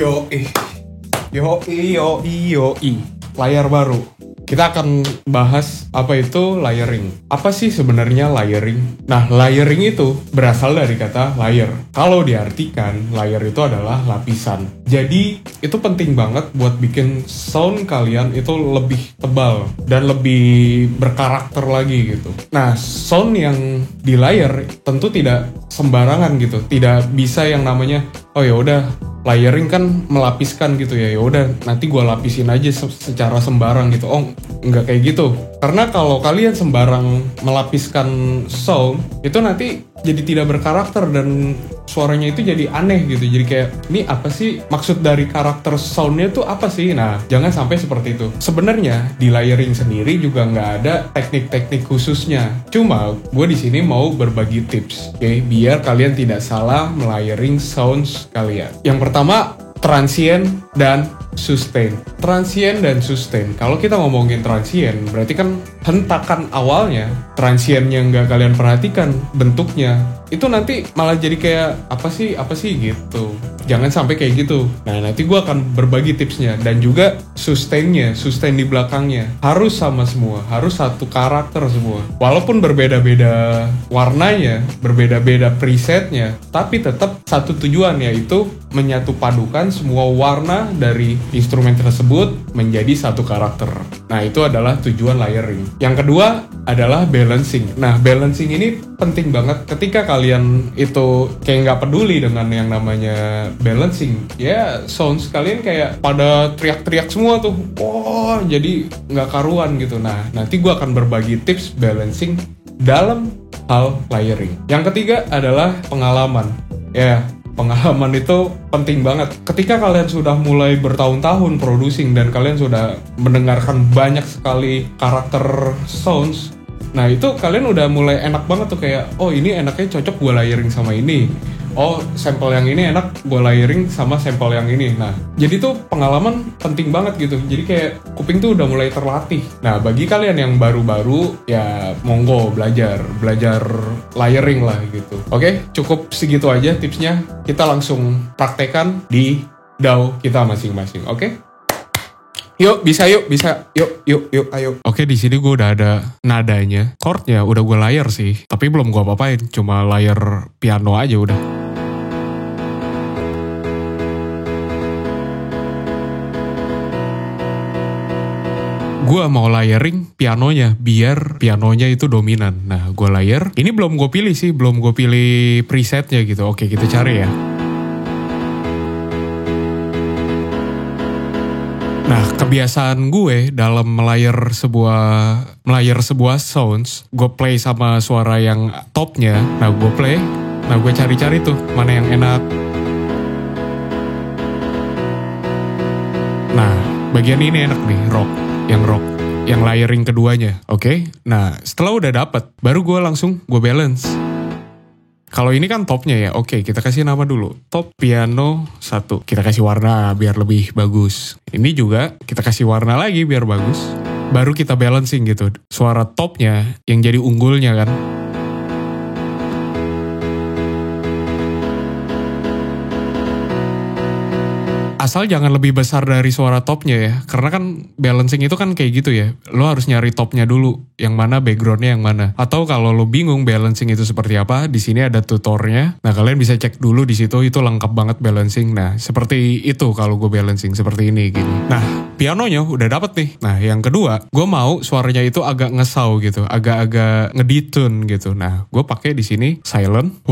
Yo, layar baru. Kita akan bahas apa itu layering. Apa sih sebenarnya layering? Nah, layering itu berasal dari kata layer. Kalau diartikan, layer itu adalah lapisan. Jadi, itu penting banget buat bikin sound kalian itu lebih tebal dan lebih berkarakter lagi gitu. Nah, sound yang di layer tentu tidak sembarangan gitu. Tidak bisa yang namanya, oh ya udah, layering kan melapiskan gitu ya udah nanti gue lapisin aja secara sembarang gitu. Oh, nggak kayak gitu. Karena kalau kalian sembarang melapiskan sound itu nanti jadi tidak berkarakter dan suaranya itu jadi aneh gitu. Jadi kayak ini apa sih maksud dari karakter soundnya tuh apa sih? Nah, jangan sampai seperti itu. Sebenarnya di layering sendiri juga nggak ada teknik-teknik khususnya. Cuma gue di sini mau berbagi tips, oke? Biar kalian tidak salah melayering sounds kalian. Yang pertama, transient dan sustain. Transient dan sustain. Kalau kita ngomongin transient, berarti kan hentakan awalnya, transientnya nggak kalian perhatikan bentuknya, itu nanti malah jadi kayak apa sih gitu. Jangan sampai kayak gitu. Nah, nanti gue akan berbagi tipsnya. Dan juga sustainnya, sustain di belakangnya harus sama semua, harus satu karakter semua. Walaupun berbeda-beda warnanya, berbeda-beda presetnya, tapi tetap satu tujuan, yaitu menyatu padukan semua warna dari instrumen tersebut menjadi satu karakter. Nah, itu adalah tujuan layering. Yang kedua adalah balancing. Nah, balancing ini penting banget ketika kalian itu kayak nggak peduli dengan yang namanya balancing. Ya, sounds kalian kayak pada teriak-teriak semua tuh. Oh, jadi nggak karuan gitu. Nah, nanti gue akan berbagi tips balancing dalam hal layering. Yang ketiga adalah pengalaman. Ya, pengalaman itu penting banget. Ketika kalian sudah mulai bertahun-tahun producing dan kalian sudah mendengarkan banyak sekali karakter sounds, nah itu kalian udah mulai enak banget tuh kayak, oh ini enaknya cocok gue layering sama ini. Oh, sampel yang ini enak gue layering sama sampel yang ini. Nah, jadi tuh pengalaman penting banget gitu. Jadi kayak kuping tuh udah mulai terlatih. Nah, bagi kalian yang baru-baru, ya monggo belajar layering lah gitu. Oke, cukup segitu aja tipsnya. Kita langsung praktekan di DAW kita masing-masing. Oke? Yuk, ayo. Oke, di sini gue udah ada nadanya, chordnya udah gue layer sih, tapi belum gue apa-apain, cuma layer piano aja udah. Gue mau layering pianonya, biar pianonya itu dominan. Nah, gue layer. Ini belum gue pilih sih, belum gue pilih presetnya gitu. Oke, kita cari ya. Nah, kebiasaan gue dalam melayar sebuah sounds, gue play sama suara yang topnya. Nah, gue play. Nah, gue cari-cari tuh mana yang enak. Nah, bagian ini enak nih, rock, yang layering keduanya. Oke. Nah, setelah udah dapet, baru gue langsung balance. Kalau ini kan topnya ya, oke, kita kasih nama dulu. Top piano 1. Kita kasih warna biar lebih bagus. Ini juga kita kasih warna lagi biar bagus. Baru kita balancing gitu. Suara topnya yang jadi unggulnya kan. Asal jangan lebih besar dari suara topnya ya. Karena kan balancing itu kan kayak gitu ya. Lo harus nyari topnya dulu. Yang mana backgroundnya yang mana. Atau kalau lo bingung balancing itu seperti apa, di sini ada tutornya. Nah, kalian bisa cek dulu di situ, itu lengkap banget balancing. Nah, seperti itu kalau gue balancing seperti ini gini. Nah, pianonya udah dapet nih. Nah, yang kedua, gue mau suaranya itu agak ngesau gitu, agak ngedetune gitu. Nah, gue pakai di sini silent.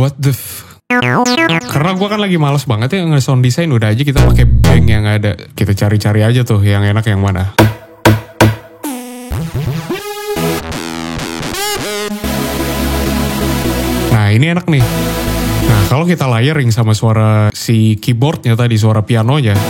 Karena gue kan lagi males banget ya nge-sound design, udah aja kita pakai bang yang ada. Kita cari-cari aja tuh yang enak yang mana. Nah, ini enak nih. Nah, kalau kita layering sama suara si keyboardnya tadi, suara pianonya,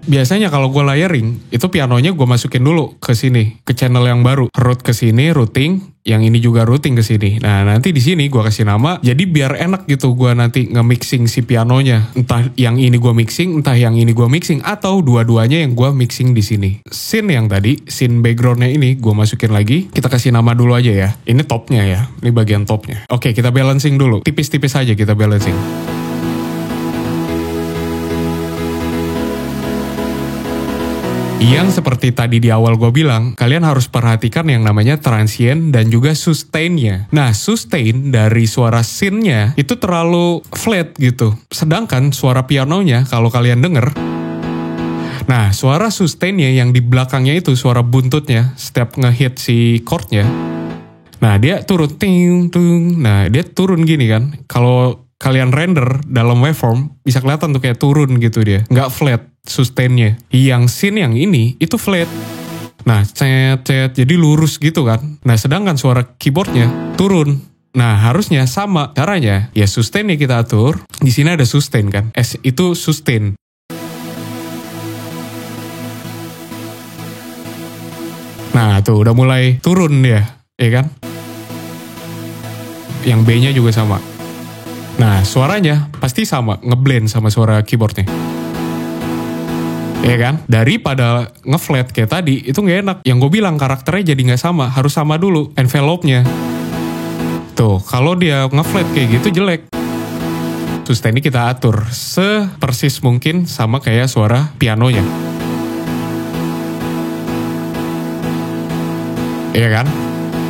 biasanya kalau gue layering, itu pianonya gue masukin dulu ke sini, ke channel yang baru. Root ke sini, routing. Yang ini juga routing ke sini. Nah, nanti di sini gue kasih nama. Jadi biar enak gitu gue nanti nge-mixing si pianonya. Entah yang ini gue mixing, entah yang ini gue mixing, atau dua-duanya yang gue mixing di sini. Scene yang tadi, scene backgroundnya ini gue masukin lagi. Kita kasih nama dulu aja ya. Ini topnya ya. Ini bagian topnya. Oke, kita balancing dulu. Tipis-tipis aja kita balancing. Yang seperti tadi di awal gue bilang, kalian harus perhatikan yang namanya transient dan juga sustain-nya. Nah, sustain dari suara synth-nya itu terlalu flat gitu. Sedangkan suara pianonya kalau kalian denger, nah suara sustain-nya yang di belakangnya itu suara buntutnya setiap ngehit si chord-nya. Nah, dia turun ting tung. Nah, dia turun gini kan. Kalau kalian render dalam waveform bisa kelihatan tuh kayak turun gitu dia. Nggak flat sustain-nya. Yang synth yang ini itu flat. Nah, cet jadi lurus gitu kan. Nah, sedangkan suara keyboardnya turun. Nah, harusnya sama caranya. Ya sustain-nya kita atur. Di sini ada sustain kan. S itu sustain. Nah, tuh udah mulai turun dia, ya kan? Yang B-nya juga sama. Nah, suaranya pasti sama, ngeblend sama suara keyboardnya. Ya kan? Daripada ngeflat kayak tadi, itu nggak enak. Yang gue bilang karakternya jadi nggak sama, harus sama dulu envelope-nya. Tuh, kalau dia ngeflat kayak gitu jelek. Sustain ini kita atur sepersis mungkin sama kayak suara pianonya. Iya kan?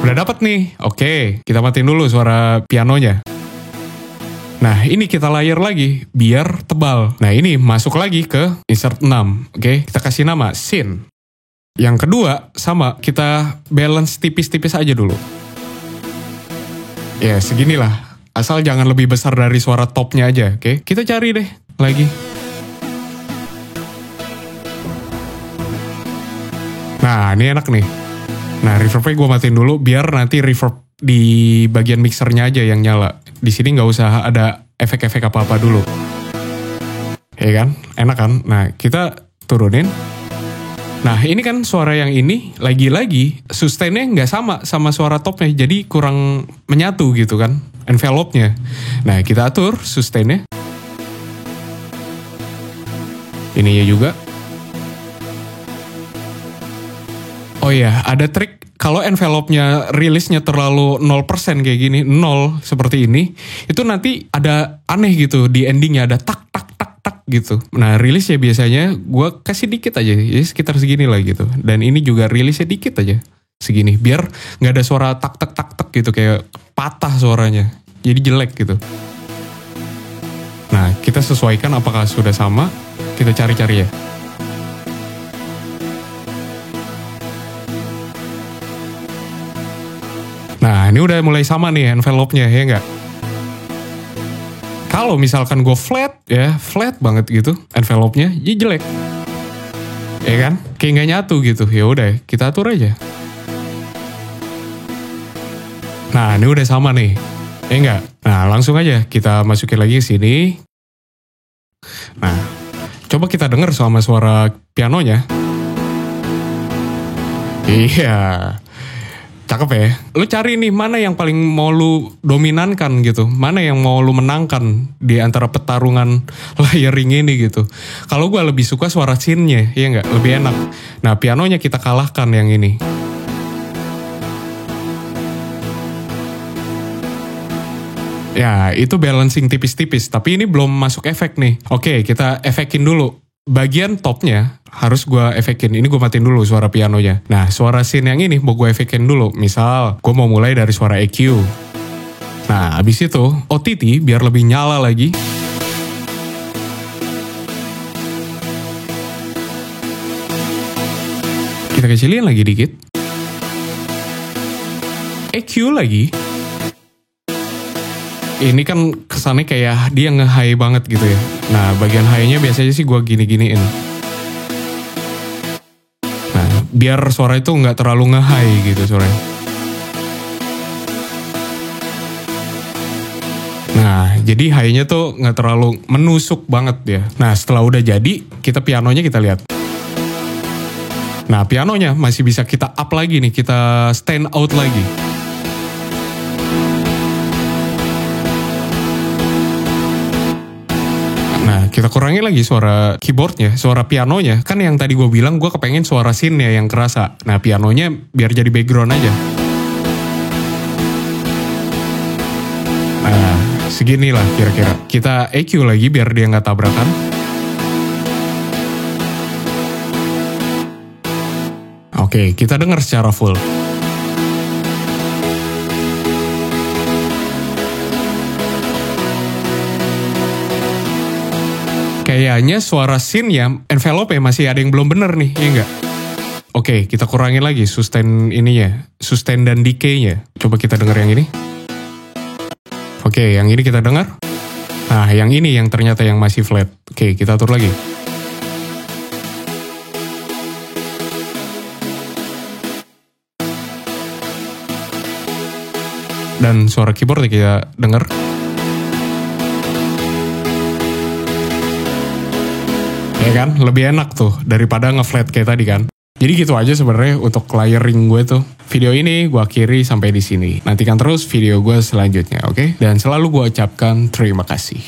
Udah dapet nih. Oke, kita matiin dulu suara pianonya. Nah, ini kita layer lagi biar tebal. Nah, ini masuk lagi ke insert 6. Oke, kita kasih nama synth. Yang kedua, sama, kita balance tipis-tipis aja dulu. Ya, seginilah. Asal jangan lebih besar dari suara topnya aja, oke? Kita cari deh lagi. Nah, ini enak nih. Nah, reverbnya gue matiin dulu biar nanti reverb di bagian mixernya aja yang nyala. Di sini nggak usah ada efek-efek apa-apa dulu. Ya kan? Enak kan? Nah, kita turunin. Nah, ini kan suara yang ini lagi-lagi sustain-nya nggak sama suara topnya. Jadi kurang menyatu gitu kan envelope-nya. Nah, kita atur sustain-nya. Ininya juga. Oh iya, ada trik kalau envelope-nya rilisnya terlalu 0% kayak gini, 0 seperti ini, itu nanti ada aneh gitu di endingnya, ada tak gitu. Nah, rilisnya biasanya gue kasih dikit aja, ya sekitar segini lah gitu. Dan ini juga rilisnya dikit aja, segini, biar nggak ada suara tak gitu, kayak patah suaranya, jadi jelek gitu. Nah, kita sesuaikan apakah sudah sama, kita cari-cari ya. Nah, ini udah mulai sama nih envelope-nya, ya nggak? Kalau misalkan gue flat, ya flat banget gitu envelope-nya, ya jelek. Ya kan? Kayak nggak nyatu gitu. Ya udah, kita atur aja. Nah, ini udah sama nih. Ya nggak? Nah, langsung aja kita masukin lagi ke sini. Nah, coba kita denger sama suara pianonya. Iya. Cakep ya. Lu cari nih mana yang paling mau lu dominankan gitu. Mana yang mau lu menangkan di antara pertarungan layering ini gitu. Kalau gue lebih suka suara synth-nya, ya nggak? Lebih enak. Nah, pianonya kita kalahkan yang ini. Ya, itu balancing tipis-tipis. Tapi ini belum masuk efek nih. Oke, kita efekin dulu. Bagian topnya harus gue efekin. Ini gue matiin dulu suara pianonya. Nah, suara synth yang ini mau gue efekin dulu. Misal, gue mau mulai dari suara EQ. Nah, abis itu OTT biar lebih nyala lagi. Kita kecilin lagi dikit. EQ lagi. Ini kan kesannya kayak dia nge-high banget gitu ya. Nah, bagian high-nya biasanya sih gue gini-giniin. Nah, biar suara itu nggak terlalu nge-high gitu suaranya. Nah, jadi high-nya tuh nggak terlalu menusuk banget ya. Nah, setelah udah jadi, kita pianonya kita lihat. Nah, pianonya masih bisa kita up lagi nih, kita stand out lagi. Nah, kita kurangi lagi suara keyboardnya, suara pianonya. Kan yang tadi gue bilang gue kepengen suara synth-nya yang kerasa. Nah, pianonya biar jadi background aja. Nah, seginilah kira-kira. Kita EQ lagi biar dia nggak tabrakan. Oke, kita dengar secara full. Kayaknya suara scene-nya, envelope-nya masih ada yang belum bener nih, ya enggak? Oke, kita kurangin lagi sustain ininya, sustain dan decay-nya. Coba kita denger yang ini. Oke, yang ini kita dengar. Nah, yang ini yang ternyata yang masih flat. Oke, kita atur lagi. Dan suara keyboard kita dengar. Ya kan, lebih enak tuh daripada nge-flat kayak tadi kan. Jadi gitu aja sebenarnya untuk layering gue tuh. Video ini gue akhiri sampai di sini. Nantikan terus video gue selanjutnya, oke? Dan selalu gue ucapkan terima kasih.